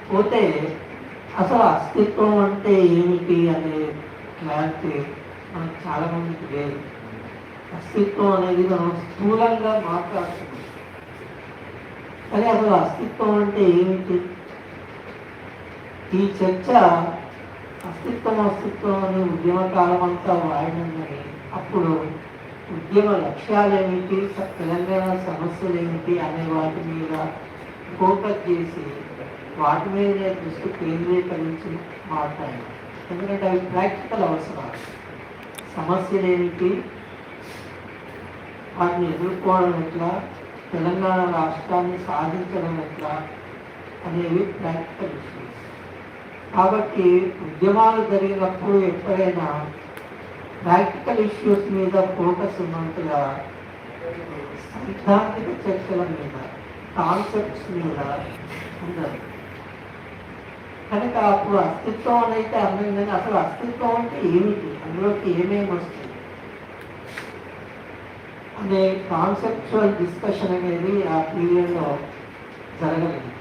పోతే అసలు అస్తిత్వం అంటే ఏమిటి అనే క్లారిటీ మనకు చాలామందికి లేదు. అస్తిత్వం అనేది మనం స్థూలంగా మాట్లాడుతున్నాం, కానీ అసలు అస్తిత్వం అంటే ఏమిటి? ఈ చర్చ అస్తిత్వం అనే ఉద్యమకాలం అంతా వాడినని, అప్పుడు ఉద్యమ లక్ష్యాలు ఏమిటి, తెలంగాణ సమస్యలు ఏమిటి అనే వాటి మీద ఫోకస్ చేసి వాటి మీదనే దృష్టి కేంద్రీకరించి మాట్లాడాలి. ఎందుకంటే అవి ప్రాక్టికల్ అవసరాలు. సమస్యలు ఏమిటి, వాటిని ఎదుర్కోవడం ఎట్లా, తెలంగాణ రాష్ట్రాన్ని సాధించడం ఎట్లా అనేవి ప్రాక్టికల్ ఇష్యూస్. కాబట్టి ఉద్యమాలు జరిగినప్పుడు ఎప్పుడైనా ప్రాక్టికల్ ఇష్యూస్ మీద ఫోకస్ ఉన్నట్టుగా సైద్ధాంతిక చర్చల మీద, కాన్సెప్ట్స్ మీద ఉండదు. కనుక అప్పుడు అస్తిత్వం అనేది అర్థం, కానీ అసలు అస్తిత్వం అంటే ఏమిటి, అందులోకి ఏమేమి వస్తుంది అనే కాన్సెప్చువల్ డిస్కషన్ అనేది ఆ పీరియడ్లో జరగలేదు.